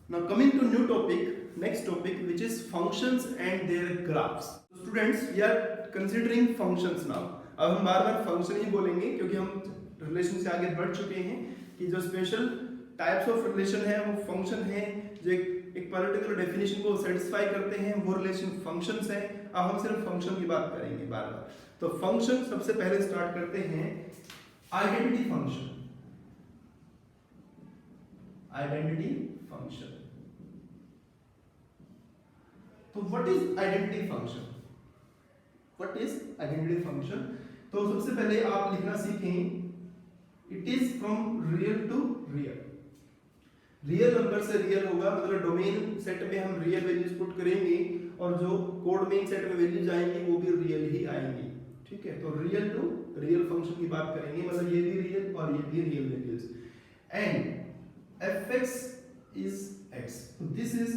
Now coming to new topic, next topic, which is functions and their graphs. So students, we are considering functions now. अब हम बार बार function ही बोलेंगे क्योंकि हम relation से आगे बढ़ चुके हैं कि जो स्पेशल टाइप्स ऑफ रिलेशन है वो फंक्शन है, जो एक पर्टिकुलर डेफिनेशन को सेटिस्फाई करते हैं, वो रिलेशन फंक्शंस है। अब हम सिर्फ फंक्शन की बात करेंगे बार बार। तो फंक्शन सबसे पहले स्टार्ट करते हैं आइडेंटिटी फंक्शन। Identity function. तो what is identity function? What is identity function? तो सबसे पहले आप लिखना सीखें, it is from real to real. Real number से रियल होगा, मतलब डोमेन सेट में हम रियल वैल्यूज पुट करेंगे और जो कोड मेन सेट में वैल्यूज आएंगी वो भी रियल ही आएंगी। ठीक है, तो रियल टू रियल फंक्शन की बात करेंगे, मतलब ये भी रियल और ये भी real values. And fx is x, so this is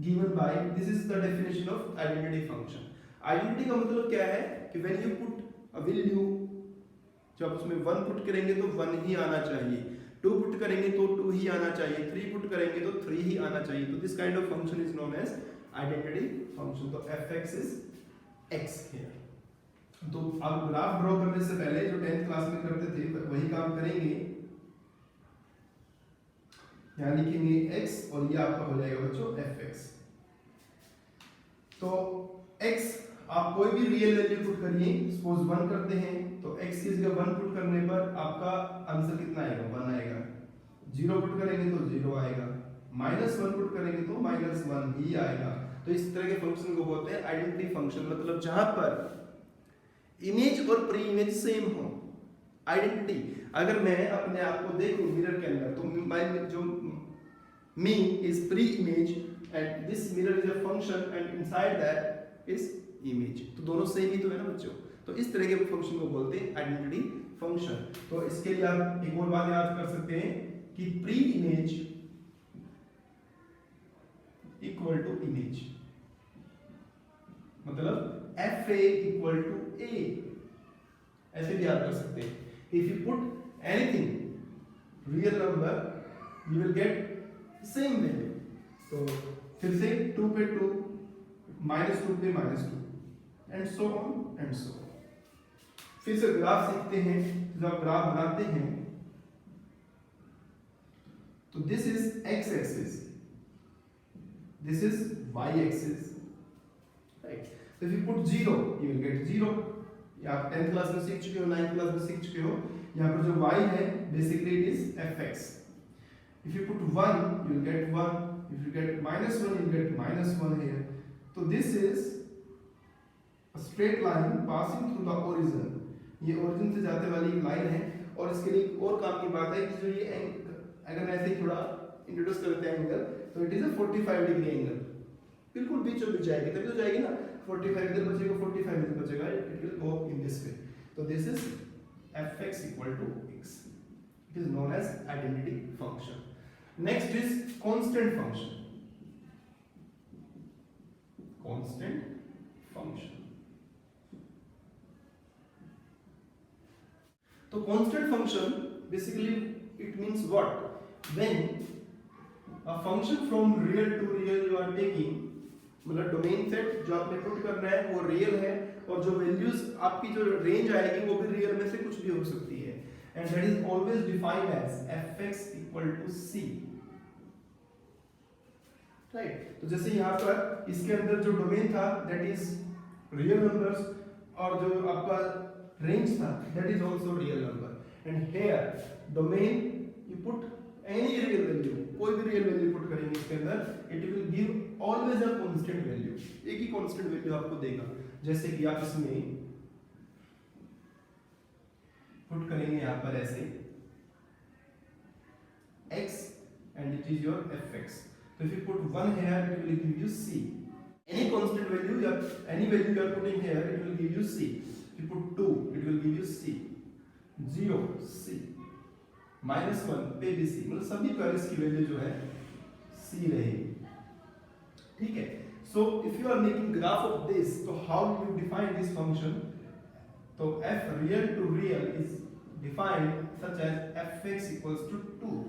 given by, this is the definition of identity function. Identity का मतलब क्या है कि when you put a value, जब उसमें 1 पुट करेंगे तो 1 ही आना चाहिए, 2 पुट करेंगे तो 2 ही आना चाहिए, 3 पुट करेंगे तो 3 ही आना चाहिए। तो this kind of function is known as identity function. तो fx is x here. तो आप ग्राफ ड्रॉ करने से पहले जो 10th क्लास में करते थे वही काम करेंगे। यहाँ लिखेंगे x और ये आपका हो जाएगा बच्चों fx। तो x आप कोई भी रियल वैल्यू पुट करिए, सपोज 1 करते हैं तो x की जगह 1 पुट करने पर आपका आंसर कितना आएगा? 1 आएगा। 0 पुट करेंगे तो 0 आएगा, -1 पुट करेंगे तो -1 ही आएगा। तो इस तरह के फंक्शन को बोलते हैं आइडेंटिटी फंक्शन, मतलब जहां पर इमेज और प्री इमेज सेम हो। आइडेंटिटी, अगर मैं अपने आप को देखूं मिरर के अंदर तो माय जो me is pre image and this mirror is a function and inside that is image, तो दोनों सेम ही तो है ना बच्चों। तो इस तरह के फंक्शन को बोलते हैं आइडेंटिटी फंक्शन। तो इसके लिए आप एक और बात याद कर सकते हैं कि pre image equal to image, मतलब fa इक्वल टू a, ऐसे भी याद कर सकते हैं। If you put anything real number, you will get same value. तो फिर से 2 पे 2, -2 पे -2, and so on and so on. फिर से ग्राफ सीखते हैं। जब ग्राफ बनाते हैं तो this is x axis, this is y axis, right? So if you put 0, you will get 0. या आप 10th क्लास में सीख चुके हो, 9th क्लास में सीख चुके हो। यहाँ पर जो y है basically it is fx। If you put 1, you will get 1. If you get -1, you will get -1 here. So this is a straight line passing through the origin. ये origin से जाते वाली एक लाइन है। और इसके लिए एक और काम की बात है कि जो ये अगर मैं ऐसे थोड़ा इंट्रोड्यूस करते हैं एंगल, तो it is a 45 degree angle, बिल्कुल बीचों बीच जाएगी, तभी तो जाएगी ना। 45 इधर बचेगा, 45 इधर बचेगा, it will go in this way. तो this is fx equal to x, it is known as identity function. Next is constant function. Constant function, तो constant function basically it means what? When a function from real to real you are taking, मतलब domain set जो आपने put करना है वो real है और जो वैल्यूज आपकी जो रेंज आएगी वो भी रियल में से कुछ भी हो सकती है, and that is always defined as fx equal to c, right? तो जैसे यहाँ पर इसके अंदर जो डोमेन था दैट इज रियल नंबर्स और जो आपका रेंज था that is also real number, and here domain you put any real value, कोई भी रियल वैल्यू पुट करेंगे इसके अंदर, it will give always a constant value, एक ही कांस्टेंट वैल्यू आपको देगा। जैसे कि आप इसमें पुट करेंगे यहाँ पर ऐसे x and it is your fx. So if you put 1 here, it will give you c. Any constant value, any value you are putting here, it will give you c. If you put 2, it will give you c. 0 c, -1 पे भी c, मतलब सभी पर इसकी value जो है c रहेगी। ठीक है, so if you are making graph of this, so how do you define this function? So f real to real is defined such as fx equals to 2.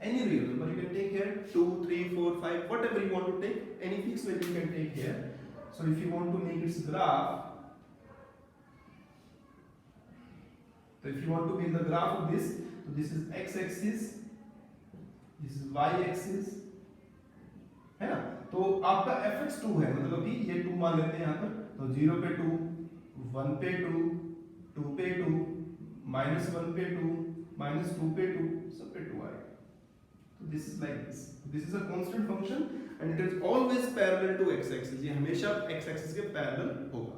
Any real number you can take here, 2, 3, 4, 5, whatever you want to take, any fixed value you can take here. So if you want to make its graph, so if you want to make the graph of this, so this is x-axis, this is y-axis, है ना? तो आपका fx2 है, मतलब कि ये 2 मान लेते हैं यहाँ पर, तो 0 पे 2, 1 पे 2, 2 पे 2, -1 पे 2, -2 पे 2, सब पे 2 आएगा. So this is like this. This is a constant function and it is always parallel to x-axis. ये हमेशा x-axis के parallel होगा.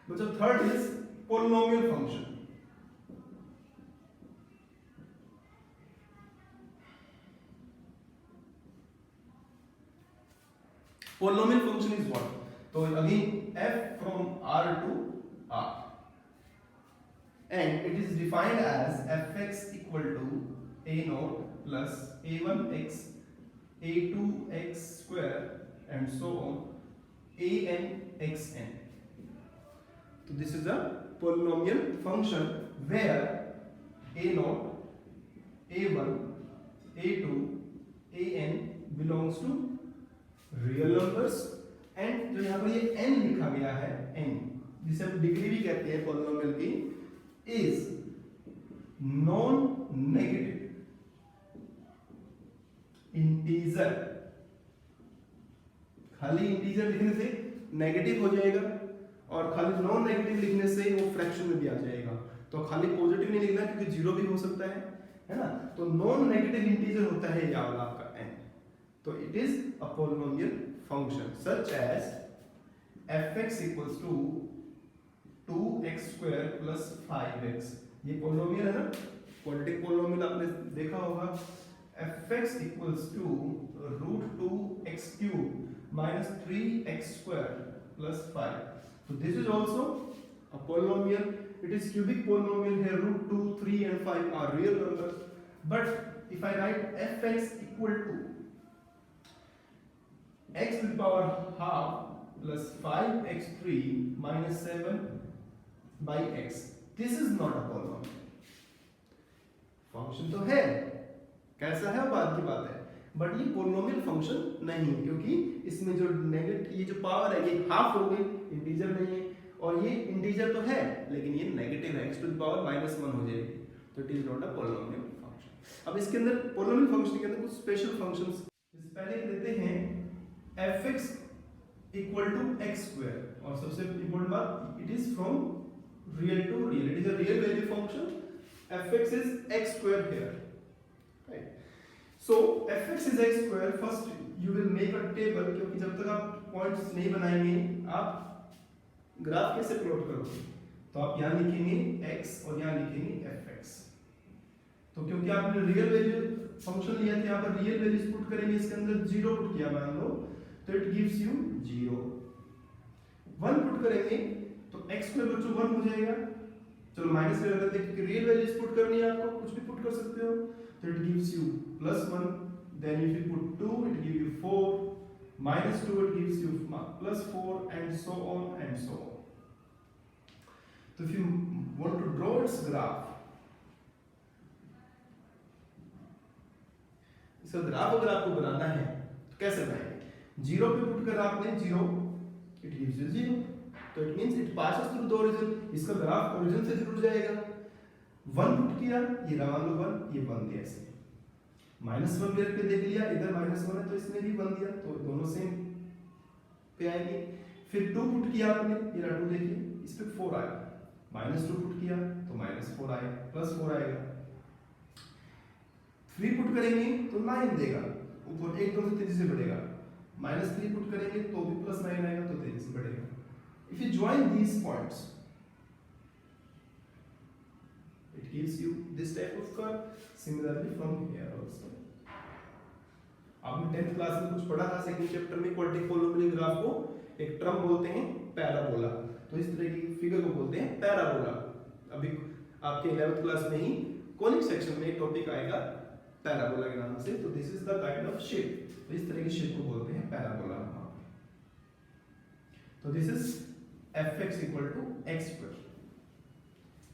But the third is polynomial function. Polynomial function is what? So again f from R to R, and it is defined as fx equal to a naught plus a1x a2x square and so on an xn. So this is a polynomial function where a naught, a1, a2, an belongs to real numbers, and जो यहाँ पर ये n लिखा गया है, n जिसे हम degree भी कहते हैं पॉलिनोमियल की, इज नॉन नेगेटिव इंटीजर. खाली इंटीजर लिखने से नेगेटिव हो जाएगा और खाली नॉन नेगेटिव लिखने से वो फ्रैक्शन में भी आ जाएगा. तो खाली पॉजिटिव नहीं लिखना क्योंकि जीरो भी हो सकता है ना? तो नॉन नेगेटिव इंटीजर होता है ये वाला आपका n. So it is a polynomial function such as fx equals to 2x square plus 5x. ये polynomial है ना? क्वाड्रेटिक polynomial आपने देखा होगा. fx equals to root 2x cube minus 3x square plus 5. So this is also a polynomial. It is cubic polynomial here. Root 2, 3 and 5 are real numbers. But if I write fx equal to x to the power half plus 5x3 minus 7 by x. This is not a polynomial. Function तो है, कैसा है बात की बात है, but ये polynomial function नहीं है क्योंकि इसमें जो नेगेटिव ये जो पावर है ये हाफ हो गई, इंटीजर नहीं है, और ये इंटीजर तो है लेकिन ये नेगेटिव है, x to the power -1 हो जाएगी, तो it is not a polynomial function. अब इसके अंदर पोलिनोमियल फंक्शन के अंदर कुछ स्पेशल फंक्शंस पहले लेते हैं. fx equal to x square, और सबसे इम्पोर्टेंट बात, it is from real to real, it is a real value function. fx is x square here, right? So fx is x square. First you will make a table, क्योंकि जब तक आप points नहीं बनाएंगे आप graph कैसे plot करोगे? तो आप यहाँ लिखेंगे x और यहाँ लिखेंगे fx. तो क्योंकि आपने रियल वैल्यू फंक्शन लिया था, यहाँ पर रियल वैल्यूज पुट करेंगे, इसके अंदर 0 पुट किया मान लो, तो इट गिव्स यू 0. 1 पुट करेंगे तो x स्क्वायर बच्चों 1 हो जाएगा. चलो माइनस में अगर देखिए रियल वैल्यूज पुट करनी है आपको, कुछ भी पुट कर सकते हो, तो it gives you +1. Then if you put 2 it give you 4, -2 it gives you +4 and so on and so on. तो if you want to draw its graph, इसका ग्राफ अगर आपको बनाना है तो कैसे बनाएंगे? 0 पे पुट कर आपने 0, इट गिव्स यू 0, तो it means it passes through the origin. इसका ग्राफ ओरिजिन से जुड़ जाएगा. 1 पुट किया, ये रहा मान लो 1, ये 1 दिया इसने. -1 भी रख के देख लिया, इधर -1 है तो इसने भी 1 दिया, तो दोनों सेम पे आएंगे. फिर 2 पुट किया आपने, ये रहा 2 देखिए, इस पे 4 आया. -2 पुट किया तो -4 आया, +4 आएगा. 3 पुट करेंगे तो 9 देगा, ऊपर 1 2 से तेजी से बढ़ेगा. -3 पुट करेंगे तो भी +9 आएगा, तो तेजी से बढ़ेगा. If you join these points, it gives you this type of curve. Similarly from here also. आपने 10th क्लास में कुछ पढ़ा था सेकंड चैप्टर में, क्वाड्रेटिक पोलिनोमियल ग्राफ को एक टर्म बोलते हैं पैराबोला. तो इस तरह की फिगर को बोलते हैं पैराबोला. अभी आपके 11th क्लास में ही कॉनिक सेक्शन में एक टॉपिक आएगा पैराबोला के नाम से. तो this is the kind of shape. तो इस तरह की शेप को बोलते हैं पैराबोला. तो this is fx equal to x square,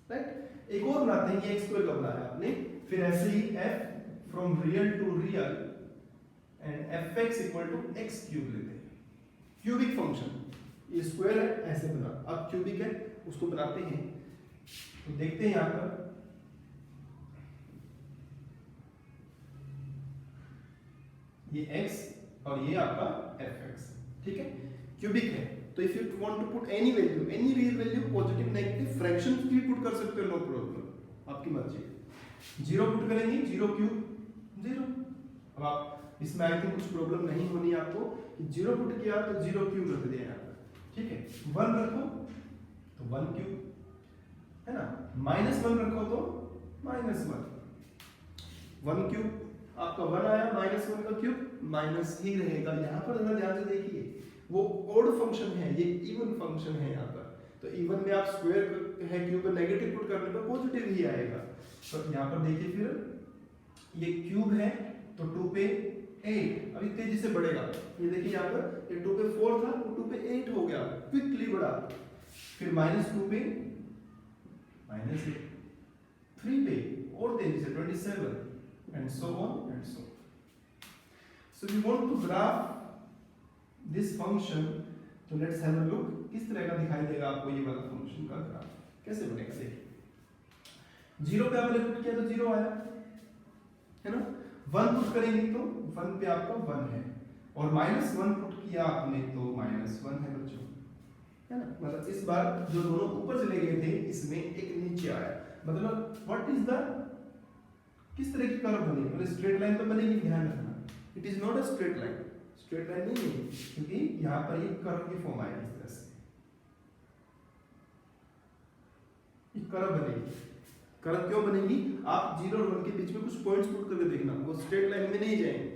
right? एक और बनाते हैं, ये x square का बनाया आपने, फिर ऐसे ही f from real to real and f x equal to x cube लेते हैं। क्यूबिक फंक्शन, ये स्क्वायर है ऐसे बना, अब क्यूबिक है उसको बनाते हैं। तो देखते हैं यहां पर ये x और ये आपका fx, ठीक है, क्यूबिक है। तो if you want to put any value, any real value, positive negative fractions भी पुट कर सकते हो, नो प्रॉब्लम, आपकी मर्जी। जीरो पुट करेंगे, जीरो क्यूब जीरो। अब आप इसमें आई थिंक कुछ प्रॉब्लम नहीं होनी आपको कि जीरो पुट किया तो जीरो क्यूब रख दिया यहाँ पर, ठीक है। वन रखो तो वन क्यूब, है ना, माइनस वन रखो तो माइनस वन, वन क्यूब आपका वन आया, माइनस वन का क्यूब माइनस ही रहेगा। यहाँ पर जरा ध्यान से देखिए, वो ओड फंक्शन है, ये इवन फंक्शन है यहाँ पर। तो इवन में आप स्क्वायर है क्यूब पे नेगेटिव पुट करने पर पॉजिटिव ही आएगा। तो यहाँ पर देखिए फिर ये क्यूब है तो 2 पे 8, अभी तेजी से बढ़ेगा। ये देखिए यहाँ पर ये 2 पे 4 था, वो 2 पे 8 हो गया, क्विकली बढ़ा। फिर -2 पे -8, 3 पे और तेजी से 27 and so on and so on. So we want to graph this function, तो let's have a look किस तरह का दिखाई देगा आपको ये वाला फंक्शन का ग्राफ कैसे बनेगा। देखिए जीरो पे आपने पुट किया तो जीरो आया, है ना, वन पुट करेंगे तो वन पे आपका वन है, और -1 पुट किया आपने तो -1 है बच्चों, है ना। मतलब इस बार जो दोनों ऊपर चले गए थे इसमें एक नीचे आया, मतलब व्हाट इज द, किस तरह की कर्व बनेगी, मतलब स्ट्रेट लाइन तो बनेगी, ध्यान रखना, it is not a straight line, straight line नहीं है, क्योंकि यहाँ पर ये कर्व की फॉर्म आएगी इस तरह से, ये कर्व बनेगी। कर्व क्यों बनेगी, आप 0 और 1 के बीच में कुछ पॉइंट्स पुट करके देखना, वो स्ट्रेट लाइन में नहीं जाएंगे।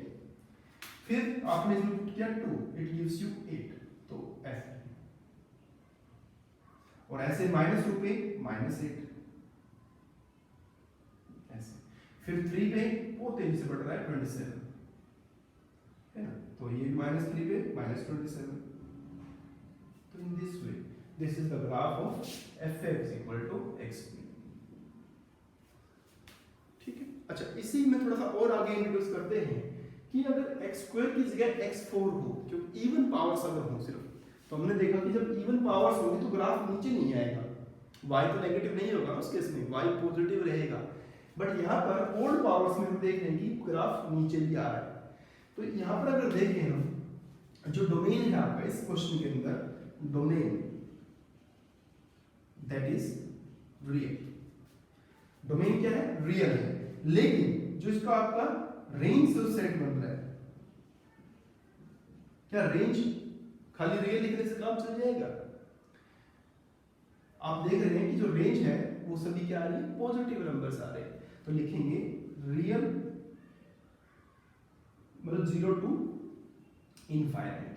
फिर आपने इसमें पुट किया 2, इट गिव्स यू 8, तो ऐसे, और ऐसे -2 पे -8 ऐसे, फिर 3 पे वो तेजी से बढ़ रहा है 27, है ना, तो ये -3 पे -27। तो in this way this is the graph of fx equal to x, ठीक है। अच्छा, इसी में थोड़ा सा और आगे इंट्रोड्यूस करते हैं कि अगर x² की जगह x4 हो, क्योंकि इवन पावर्स अगर हो सिर्फ, तो हमने देखा कि जब इवन पावर्स होगी तो ग्राफ नीचे नहीं आएगा, y तो नेगेटिव नहीं होगा उस केस में, y पॉजिटिव रहेगा। बट यहाँ पर ओल्ड पावर्स में हम देख रहे हैं कि ग्राफ नीचे भी आ रहा है। तो यहाँ पर अगर देखें हम, जो डोमेन है आपका इस क्वेश्चन के अंदर, domain that is real, domain क्या है, रियल है, लेकिन जो इसका आपका रेंज से सेट बन रहा है, क्या रेंज खाली रियल लिखने से काम चल जाएगा? आप देख रहे हैं कि जो रेंज है वो सभी क्या आ रही है, पॉजिटिव नंबर्स आ रहे हैं। तो लिखेंगे रियल मतलब 0 to इनफाइनाइट,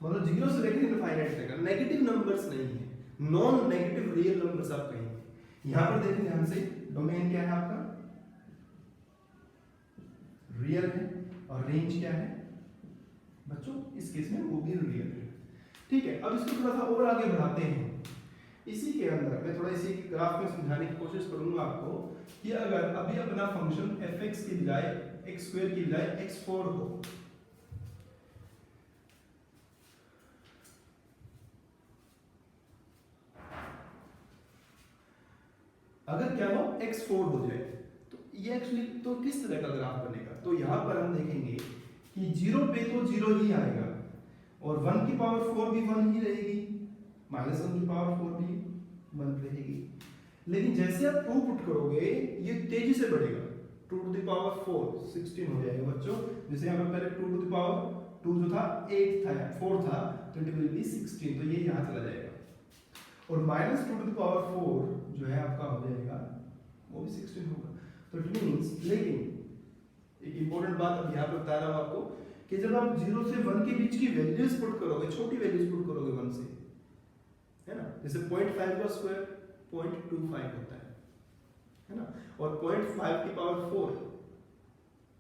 मतलब 0 से लेकर इनफाइनाइट तक, नेगेटिव नंबर्स नहीं है, नॉन नेगेटिव रियल नंबर्स आप कहेंगे। यहां पर देखें ध्यान से, डोमेन क्या है आपका, रियल है, और रेंज क्या है बच्चों, इस केस में वो भी रियल है, ठीक है। अब इसको थोड़ा सा और आगे बढ़ाते हैं। इसी के अंदर मैं थोड़ा इसी ग्राफ में समझाने की कोशिश करूंगा आपको कि अगर अभी अपना फंक्शन fx की बजाय x² की बजाय x4 हो, अगर क्या हो x4 हो जाए, तो ये एक्चुअली तो किस तरह का ग्राफ बनेगा। तो यहां पर हम देखेंगे कि 0 पे तो 0 ही आएगा, और 1 की पावर 4 भी 1 ही रहेगी, -1 की पावर 4 भी 1 रहेगी। लेकिन जैसे आप 2 पुट करोगे ये तेजी से बढ़ेगा, 2 to the power 4 16 हो जाएगा बच्चों। जैसे यहाँ पर पहले 2 to the power 2 जो था 8 था, 4 था, तो इट विल बी 16, तो ये यहाँ चला जाएगा। और -2 to the power 4 जो है आपका हो जाएगा वो भी 16 होगा। तो इट मीन्स, लेकिन एक इंपॉर्टेंट बात अब यहाँ पर बता रहा हूँ आपको कि जब आप 0 से 1 के बीच की वैल्यूज पुट करोगे, छोटी वैल्यूज पुट करोगे 1 से, है ना, जैसे 0.5 का स्क्वायर 0.25 होता है ना, और 0.5 की पावर 4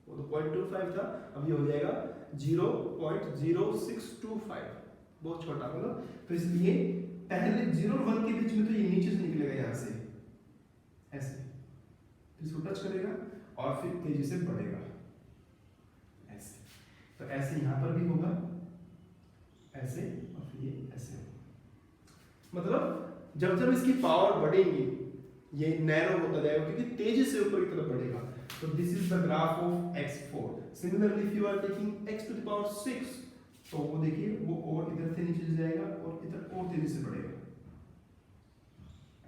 वो तो 0.25 था, अब ये हो जाएगा 0.0625, बहुत छोटा, मतलब तो इसलिए पहले 0 और 1 के बीच में तो ये नीचे से निकलेगा यहाँ से ऐसे, इसको टच करेगा और फिर तेजी से बढ़ेगा ऐसे। तो ऐसे यहाँ पर भी होगा ऐसे, और फिर ये ऐसे होगा। मतलब जब जब इसकी पावर बढ़ेगी ये नैरो होता जाएगा क्योंकि तेजी से ऊपर की तरफ बढ़ेगा। तो this is the graph of x4। Similarly if you are taking x to the power 6 तो वो देखिए वो और इधर से नीचे जाएगा और इधर और तेजी से बढ़ेगा।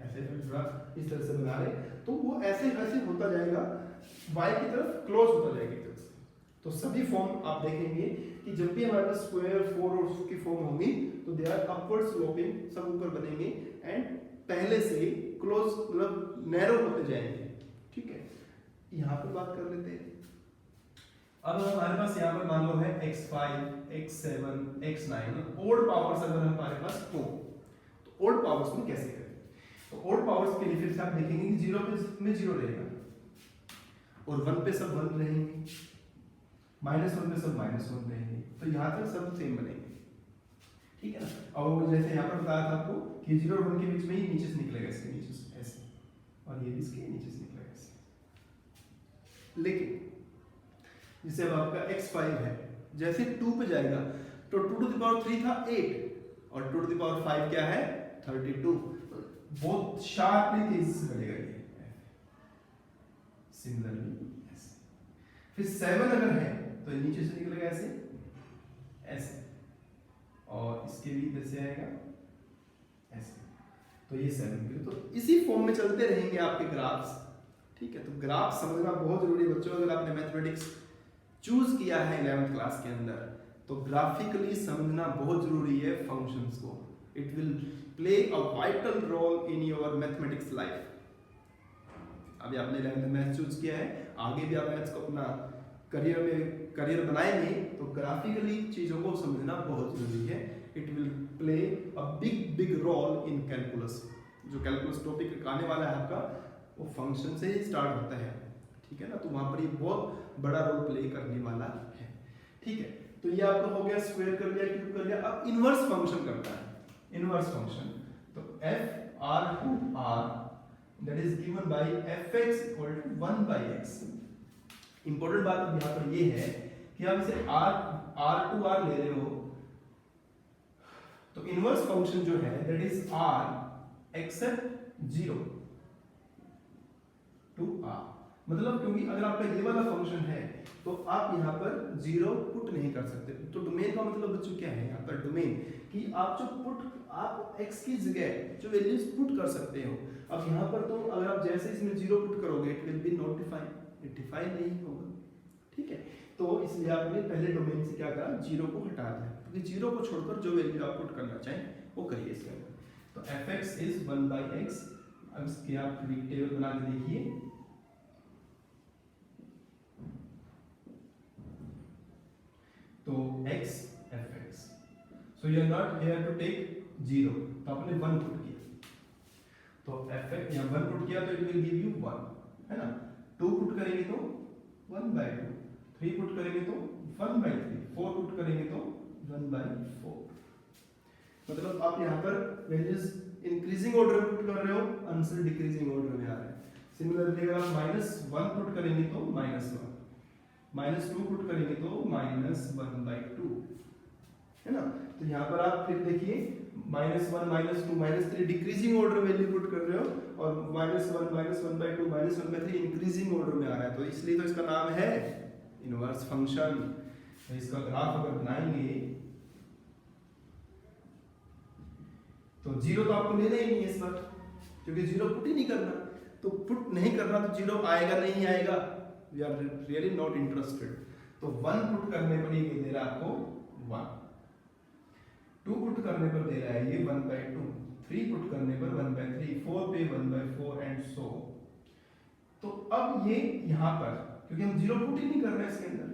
ऐसे ग्राफ इस तरह से बना रहे तो वो ऐसे ऐसे होता जाएगा, y की तरफ क्लोज होता जाएगा एक तरह से। तो सभी फॉर्म आप देखेंगे कि जब भी हमारे पास स्क्वायर, फोर और की फॉर्म होगी तो दे आर अपवर्ड स्लोपिंग, सब ऊपर बनेंगे एंड पहले से क्लोज मतलब नैरो होते जाएंगे। ठीक है, यहाँ पर बात कर लेते हैं। अब हमारे पास यहाँ पर मान लो है x5, x7, x9 odd powers अगर हमारे पास हो तो ओड पावर्स में कैसे करें? तो ओड पावर्स के लिए फिर से आप देखेंगे कि 0 पे में 0 रहेगा और 1 पे सब 1 रहेंगे, -1 पे सब -1 रहेंगे। तो यहाँ तक सब सेम बनेंगे। ठीक है ना। और जैसे यहाँ पर बताया था आपको कि 0 और 1 के बीच में ही नीचे से निकलेगा, इसके नीचे से ऐसे, और ये भी इसके नीचे से निकलेगा ऐसे। लेकिन जैसे अब आपका x5 है, जैसे 2 पे जाएगा तो 2 टू द पावर 3 था 8 और 2 टू द पावर 5 क्या है 32। बहुत शार्पली तेजी से बढ़ेगा ये। सिमिलरली ऐसे। फिर 7 अगर है तो नीचे से निकलेगा ऐसे ऐसे, और इसके भी इधर से आएगा ऐसे। तो ये 7 के लिए तो इसी फॉर्म में चलते रहेंगे आपके ग्राफ्स। ठीक है, तो ग्राफ समझना बहुत जरूरी है बच्चों। अगर आपने मैथमेटिक्स चूज किया है 11th क्लास के अंदर तो ग्राफिकली समझना बहुत जरूरी है फंक्शंस को। It will play a vital role in your mathematics life. अभी आपने 11th में मैथ्स चूज किया है, आगे भी आप मैथ्स को अपना करियर बनाएंगे तो ग्राफिकली चीजों को समझना बहुत जरूरी है। It will play a big role in calculus. जो कैलकुलस टॉपिक आने वाला है आपका वो फंक्शन से ही स्टार्ट होता है। ठीक है ना, तो वहां पर ये बहुत बड़ा रोल प्ले करने वाला है। ठीक है, तो ये आपका हो गया स्क्वायर कर लिया, क्यूब कर लिया। अब इनवर्स फंक्शन करता है। इनवर्स फंक्शन तो f r to r that is given by fx equal to 1 by x। Important बात अब यहाँ पर ये है कि आप इसे r to r ले रहे हो तो इनवर्स फंक्शन जो है that is r except 0 to r। मतलब क्योंकि अगर आपका ये वाला फंक्शन है तो आप यहाँ पर 0 पुट नहीं कर सकते। तो डोमेन का मतलब बच्चों क्या है यहाँ पर? डोमेन कि आप जो आप x की जगह जो वैल्यूज पुट कर सकते हो। अब यहाँ पर तो अगर आप जैसे इसमें 0 पुट करोगे it will be not define नहीं होगा। ठीक है, तो इसलिए आपने पहले डोमेन से क्या करा, 0 को हटा दिया क्योंकि 0 को छोड़कर जो वैल्यू आप पुट करना चाहें वो करिए इसके अंदर। तो fx इज 1 by x। अब इसके आप टेबल बना के देखिए। तो x fx, so you are not here to take 0, तो आपने 1 पुट किया तो fx यहाँ 1 पुट किया तो it will give you 1 है ना। 2 पुट करेंगे तो 1 by 2, 3 पुट करेंगे तो 1 by 3, 4 पुट करेंगे तो 1 by 4। मतलब आप यहाँ पर वैल्यूज इंक्रीजिंग ऑर्डर में पुट कर रहे हो, आंसर डिक्रीजिंग ऑर्डर में आ रहा है। सिमिलरली अगर आप -1 पुट करेंगे तो -1, -2 पुट करेंगे तो -1 by 2 है ना। तो यहाँ पर आप फिर देखिए -1, -2, -3 डिक्रीजिंग ऑर्डर वैल्यू पुट कर रहे हो और -1 by 2 -1 by 3 इंक्रीजिंग ऑर्डर में आ रहा है। तो इसलिए तो इसका नाम है इनवर्स फंक्शन। तो इसका ग्राफ अगर बनाएंगे तो 0 तो आपको लेना ही नहीं है इस बार क्योंकि 0 पुट ही नहीं करना। तो पुट नहीं करना तो 0 आएगा नहीं आएगा, we are really not interested. तो 1 पुट करने पर ये दे रहा है आपको 1, 2 पुट करने पर दे रहा है ये 1 by 2, 3 पुट करने पर 1 by 3, 4 पे 1 by 4 एंड सो। तो अब ये यहाँ पर क्योंकि हम 0 पुट ही नहीं कर रहे हैं इसके अंदर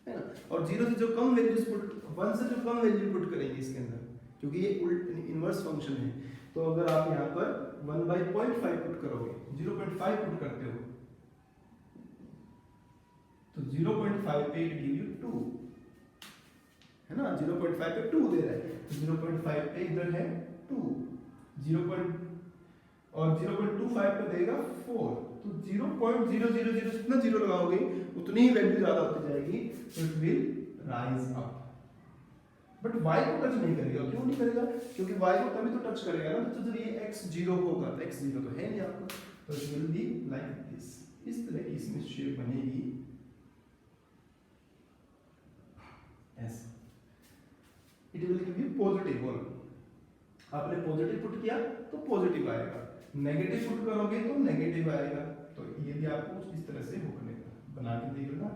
है ना, और 0 से जो कम वैल्यूज पुट 1 से जो कम वैल्यू पुट करेंगे इसके अंदर क्योंकि ये उल्ट इनवर्स फंक्शन है। तो अगर आप यहाँ पर 1 by 0.5 पुट करोगे, 0.5 पुट करते हो तो 0.5 पे इट गिव यू 2 है ना। 0.5 पे 2 दे रहा है तो 0.5 पे इधर है 2, 0. और 0.25 पे देगा 4 तो 0.000 जितना जीरो लगाओगे उतनी ही वैल्यू ज्यादा होती जाएगी, तो it will rise up. But y को टच नहीं करेगा। क्यों नहीं करेगा? क्योंकि y को तभी तो टच करेगा ना तो जब ये x 0 होगा, तो x 0 तो है नहीं आपका, तो it will be like this. इस तरह की इसमें शेप बनेगी ऐसे। It will give you positive one. आपने पॉजिटिव पुट किया तो पॉजिटिव आएगा, नेगेटिव पुट करोगे तो नेगेटिव आएगा। तो ये भी आपको इस तरह से होने का बना के देगा।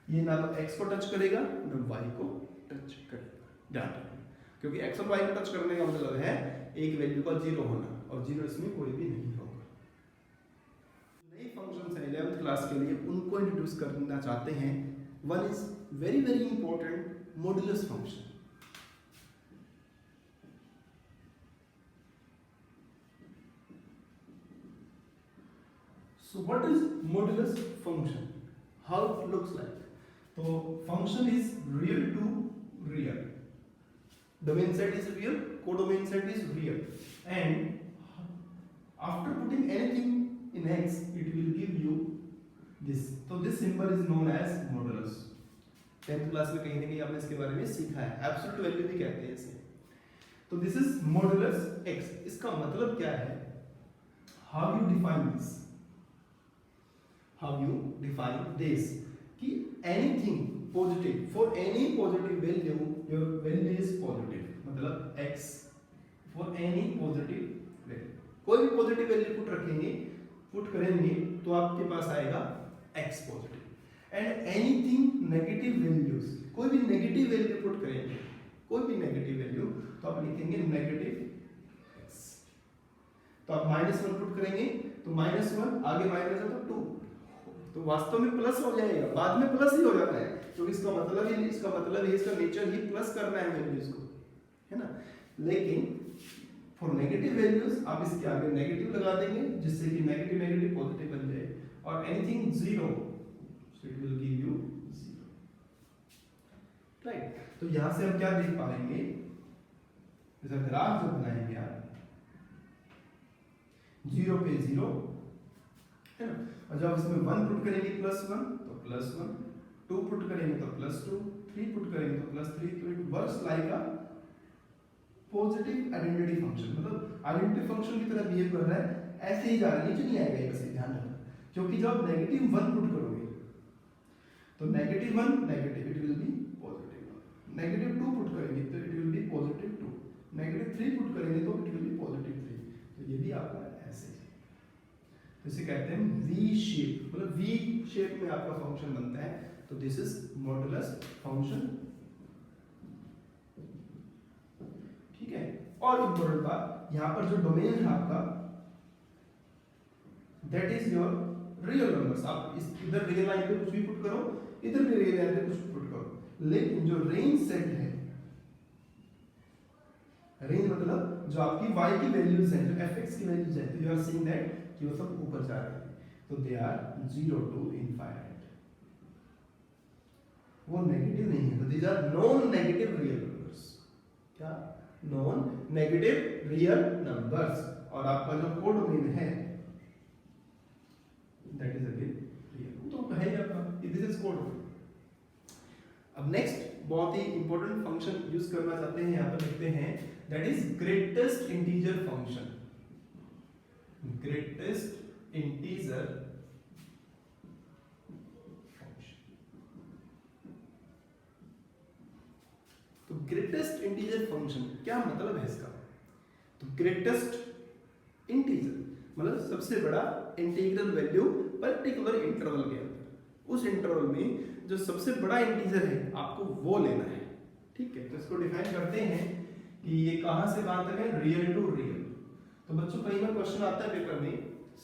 ये ना तो x को टच करेगा ना y को टच करेगा, ध्यान रखना, क्योंकि x और y को टच करने का मतलब है एक वैल्यू का 0 होना, और 0 इसमें कोई भी नहीं होगा। नई फंक्शंस हैं 11th क्लास के लिए, उनको इंट्रोड्यूस करना चाहते हैं। One is very very important, modulus function. So what is modulus function? How it looks like? So function is real to real. Domain set is real, codomain set is real, and after putting anything in x, it will give you this. So this symbol is known as modulus. 10th class में कहीं ना कहीं आपने इसके बारे में सीखा है, एब्सोल्यूट वैल्यू भी कहते हैं इसे। तो दिस इज मॉडुलस x। इसका मतलब क्या है? How you define this? How you define this? कि anything positive, for any positive value, your value is positive. मतलब x for any positive value, कोई भी पॉजिटिव वैल्यू पुट करेंगे तो आपके पास आएगा x positive. And anything negative values, कोई भी नेगेटिव वैल्यू पुट करेंगे, कोई भी नेगेटिव वैल्यू, तो आप लिखेंगे नेगेटिव x। तो आप -1 पुट करेंगे तो -1, आगे माइनस है तो 2, तो वास्तव में प्लस हो जाएगा, बाद में प्लस ही हो जाता है, क्योंकि इसका मतलब ही इसका नेचर ही प्लस करना है वैल्यूज को, है ना। लेकिन फॉर नेगेटिव वैल्यूज आप इसके आगे नेगेटिव लगा देंगे, जिससे कि नेगेटिव नेगेटिव पॉजिटिव बन जाए, और anything 0, so it will give you 0, right. तो यहां से हम क्या देख पाएंगे, जैसा ग्राफ जब बनाएंगे आप 0 पे 0, है ना, और जब इसमें 1 पुट करेंगे +1 तो +1, 2 पुट करेंगे तो +2, 3 पुट करेंगे तो +3, तो it works like a positive identity function. मतलब आइडेंटिटी फंक्शन की तरह बिहेव कर रहा है, ऐसे ही जा रहा है, नीचे नहीं आएगा ये, बस ध्यान रखना। क्योंकि जब -1 पुट करोगे तो -1 negative, it will be positive. -2 put करेंगे तो इट विल बी +2, -3 पुट करेंगे तो इट विल बी +3। तो ये भी आपका ऐसे है, तो इसे कहते हैं वी शेप, मतलब वी शेप में आपका फंक्शन बनता है। तो दिस इज मॉडुलस फंक्शन, ठीक है। और इंपॉर्टेंट बात, यहां पर जो डोमेन है आपका, that is your real numbers. आप इधर रियल लाइन पे कुछ भी पुट करो, इधर भी रियल लाइन पे कुछ पुट करो, लेकिन जो रेंज सेट है, रेंज मतलब जो आपकी y की वैल्यूज हैं, जो fx की वैल्यूज हैं, तो यू आर सीइंग दैट कि वो सब ऊपर जा रहे हैं, तो दे आर 0 to infinite, वो नेगेटिव नहीं है, तो these are non negative real numbers. क्या? Non negative real numbers. और आपका जो कोडोमेन है दैट इज अगेन रियल, तो है ही आपका, दिस इज कोडोमेन। अब नेक्स्ट बहुत ही इंपॉर्टेंट फंक्शन यूज करना चाहते हैं, यहां पर लिखते हैं that is greatest integer function. Greatest integer function. तो ग्रेटेस्ट इंटीजर फंक्शन क्या मतलब है इसका? तो ग्रेटेस्ट इंटीजर मतलब सबसे बड़ा इंटीग्रल वैल्यू पर्टिकुलर इंटरवल के अंदर, उस इंटरवल में जो सबसे बड़ा इंटीजर है आपको वो लेना है, ठीक है। तो इसको डिफाइन करते हैं कि ये कहां से कहां तक है, रियल टू रियल। तो बच्चों कई बार क्वेश्चन आता है पेपर में,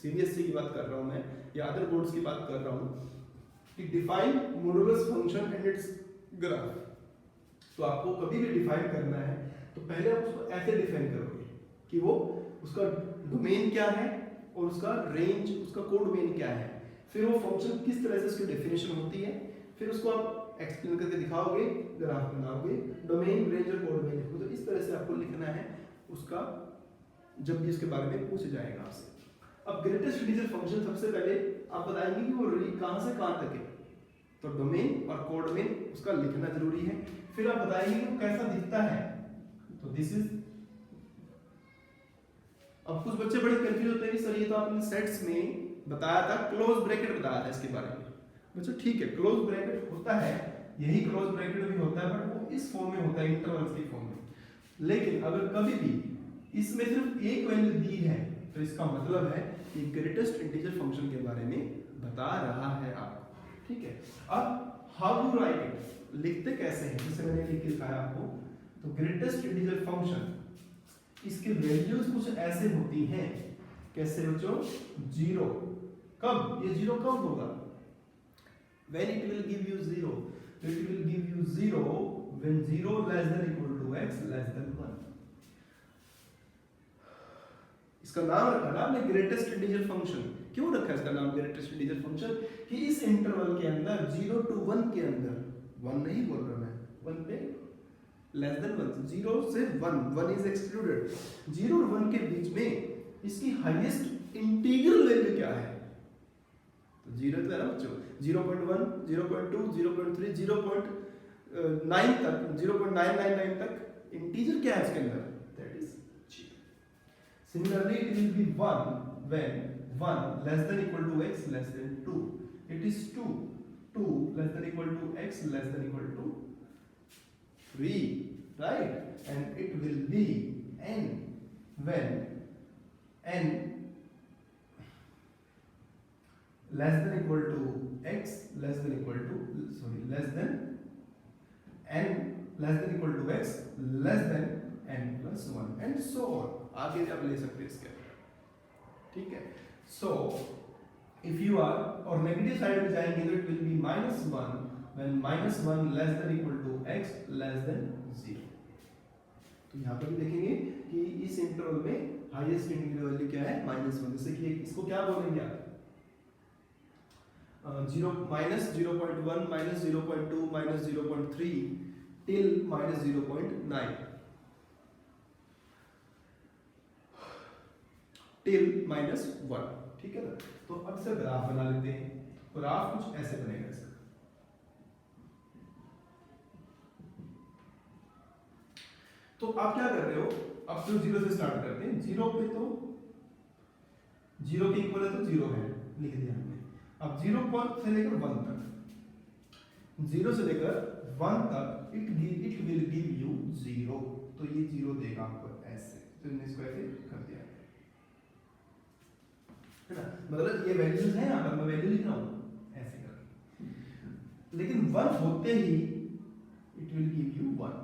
सीबीएसई की बात कर रहा हूं मैं या अदर बोर्ड्स की बात कर रहा हूं, कि define modulus function and it's graph. तो आपको कभी भी डिफाइन करना है तो पहले आप उसको ऐसे डिफाइन करोगे कि वो उसका डोमेन क्या है और उसका रेंज, उसका कोडोमेन क्या है, फिर वो फंक्शन किस तरह से उसकी डेफिनेशन होती है, फिर उसको आप एक्सप्लेन करके दिखाओगे, ग्राफ बनाओगे, डोमेन, रेंज और कोडोमेन लिखोगे। तो इस तरह से आपको लिखना है उसका, जब भी उसके बारे में पूछ जाएगा आपसे। अब ग्रेटेस्ट इंटीजर फंक्शन सबसे पहले आप बताएंगे कि वो कहां से कहां तक है, तो डोमेन और कोडोमेन उसका लिखना जरूरी है। फिर आप बताएंगे कि वो कैसा दिखता है, तो दिस इज। अब कुछ बच्चे बड़े कंफ्यूज होते हैं कि सर ये तो आपने सेट्स में बताया था, क्लोज ब्रैकेट बताया था इसके बारे में। बच्चों ठीक है, क्लोज ब्रैकेट होता है, यही क्लोज ब्रैकेट भी होता है, बट वो इस फॉर्म में होता है, इंटरवल्स की फॉर्म में। लेकिन अगर कभी भी इसमें सिर्फ एक वैल्यू दी है तो इसका मतलब है कि ग्रेटेस्ट इंटीजर फंक्शन के बारे में बता रहा है आपको, ठीक है। अब हाउ टू राइट इट, लिखते कैसे हैं, जैसे मैंने लिख के दिखाया आपको। तो ग्रेटेस्ट इंटीजर फंक्शन, इसके वैल्यूज कुछ ऐसे होती हैं, कैसे बच्चों, जीरो। कब ये जीरो कब होगा, when it will give you zero, it will give you zero when 0 less than equal to x less than 1। इसका नाम रखा ना आपने ग्रेटेस्ट इंटीजर फंक्शन। क्यों रखा इसका नाम ग्रेटेस्ट इंटीजर फंक्शन, कि इस इंटरवल के अंदर 0 to 1 के अंदर, 1 नहीं बोल रहा मैं, 1 पे लेस देन 1, 0 से 1 इज एक्सक्लूडेड, 0 और 1 के बीच में इसकी हाईएस्ट इंटीग्रल वैल्यू क्या है, तो 0 तो है ना बच्चों, 0.1, 0.2, 0.3, 0.9 तक, 0.999 तक इंटीजर क्या है इसके अंदर, that is 0। Similarly it will be 1 when 1 less than equal to x less than 2, it is 2 less than equal to x less than equal to 3, right? And it will be n when n less than equal to x less than equal to, sorry, less than n less than equal to x less than n plus 1 and so on। आगे आप ले सकते हैं इसके, ठीक है। So if you are, और negative side में जाएंगे तो it will be -1 when -1 less than equal to x less than 0। तो यहाँ पर भी देखेंगे कि इस इंटरवल में हाईएस्ट इंटीग्रल वैल्यू क्या है, -1। जैसे कि इसको क्या बोलेंगे आप, 0 -0.1 -0.2 -0.3 till -0.9 till -1, ठीक है ना। तो अब से ग्राफ बना लेते हैं। ग्राफ कुछ ऐसे बनेगा इसका, तो आप क्या कर रहे हो, अब तो 0 से स्टार्ट करते हैं। 0 पे तो 0 के इक्वल है तो 0 है, लिख दिया हमने। अब 0 से लेकर 1 तक, 0 से लेकर 1 तक इट विल गिव यू 0, तो ये 0 देगा आपको ऐसे, तो हमने इसको ऐसे कर दिया है ना। मतलब ये वैल्यूज हैं, यहाँ पर मैं वैल्यू लिख रहा हूँ ऐसे कर, लेकिन 1 होते ही इट विल गिव यू 1,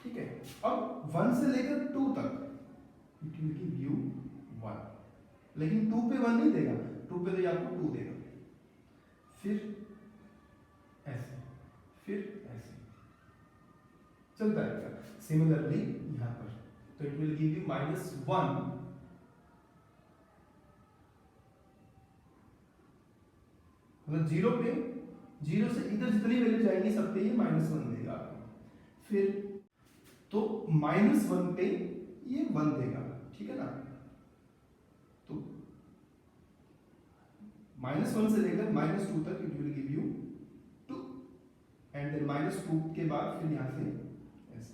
ठीक है। अब 1 से लेकर 2 तक इट विल गिव यू 1, लेकिन 2 पे 1 नहीं देगा, 2 पे तो ये आपको 2 देगा, फिर ऐसे, फिर ऐसे चलता रहेगा। सिमिलरली यहाँ पर तो इट विल गिव यू -1, मतलब 0 पे, 0 से इधर जितनी वैल्यू जाएंगी सब पे ये -1 देगा आपको, फिर तो -1 पे ये 1 देगा, ठीक है ना। तो -1 से लेकर -2 तक it will give you 2 and then -2 के बाद फिर यहाँ से ऐसे।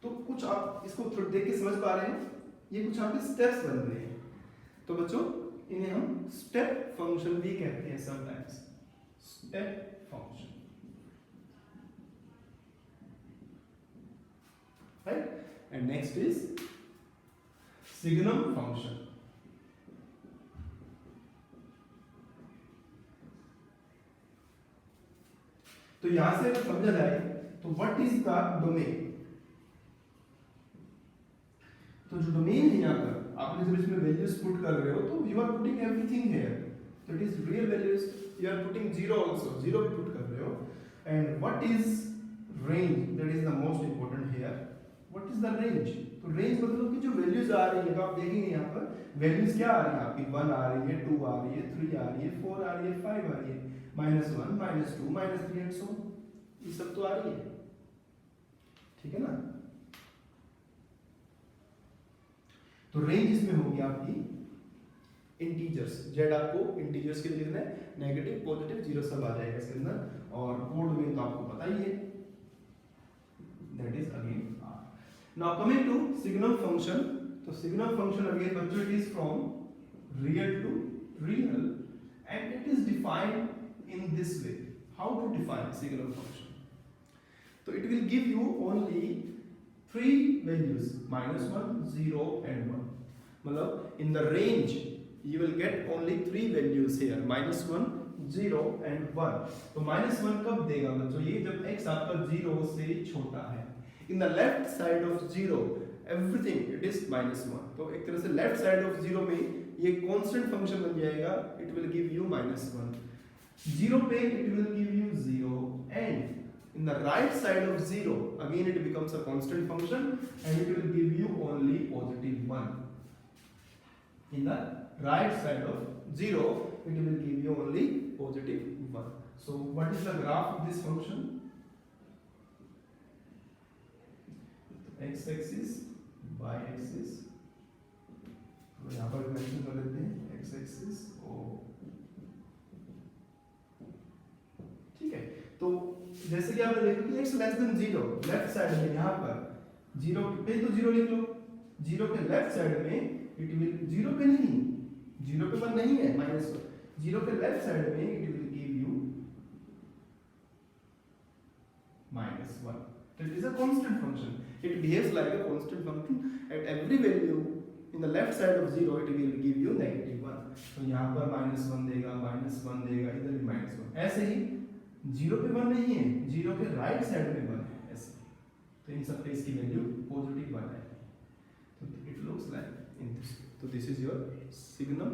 तो कुछ आप इसको थोड़ा देख के समझ पा रहे हैं, ये कुछ आपके स्टेप्स बन रहे हैं। तो बच्चों इन्हें हम स्टेप फंक्शन भी कहते हैं sometimes, step function, right. And next is signum function. तो यहां से अगर समझा जाए तो व्हाट इज द डोमेन, तो जो डोमेन है यहाँ पर आपने जब इसमें वैल्यूज पुट कर रहे हो तो you are putting everything here, तो it is real values, you are putting 0 also, 0 भी पुट कर रहे हो। And what is range, that is the most important here, what is the range. तो रेंज मतलब कि जो वैल्यूज आ रही है, तो आप देखेंगे यहाँ पर वैल्यूज क्या आ रही है आपकी, 1 आ रही है, 2 आ रही है, 3 आ रही है, 4 आ रही है, 5 आ रही है, -1 -2 -3 एंड सो, ये सब तो आ रही है, ठीक है ना। तो रेंज इसमें होगी आपकी इंटीजर्स, जेड आपको इंटीजर्स के लिए लिखना है, नेगेटिव पॉजिटिव जीरो सब आ जाएगा इसके अंदर, और कोड में तो आपको पता ही है, that is again R. Now coming to signal function, तो सिग्नल फंक्शन अगेन बच्चों it is from real to real and it is defined in this way. How to define signal function? तो it will give you only 3 values -1, 0 and 1, मतलब in the range you will get only 3 values here, -1, 0 and 1। तो -1 कब देगा बच्चों? ये जब x आपका 0 से छोटा है। in the left side of 0 everything it is -1, तो एक तरह से लेफ्ट साइड ऑफ 0 में ये कांस्टेंट फंक्शन बन जाएगा, it will give you -1, 0 पे it will give you 0 and in the right side of 0 again it becomes a constant function and it will give you only +1। in the right side of 0 it will give you only +1। so what is the graph of this function? x axis, y axis, तो यहाँ पर mention कर लेते हैं x axis और ठीक है। तो जैसे कि आपने देखा कि x less than 0 left side में, यहाँ पर 0 पे तो 0 लिख लो, 0 के लेफ्ट साइड में इट विल 0 पे नहीं, 0 पे 1 नहीं है, -1, 0 के लेफ्ट साइड में it will give you -1। So it is a constant function, it behaves like a constant function, at every value in the left side of 0 it will give you -1। तो यहाँ पर -1 देगा, -1 देगा, इधर भी -1, ऐसे ही 0 पे 1 नहीं है, 0 के राइट साइड में 1 है, ऐसे, तो इन सब पे इसकी वैल्यू +1 है। तो it looks like in this, तो दिस इज योर सिग्नल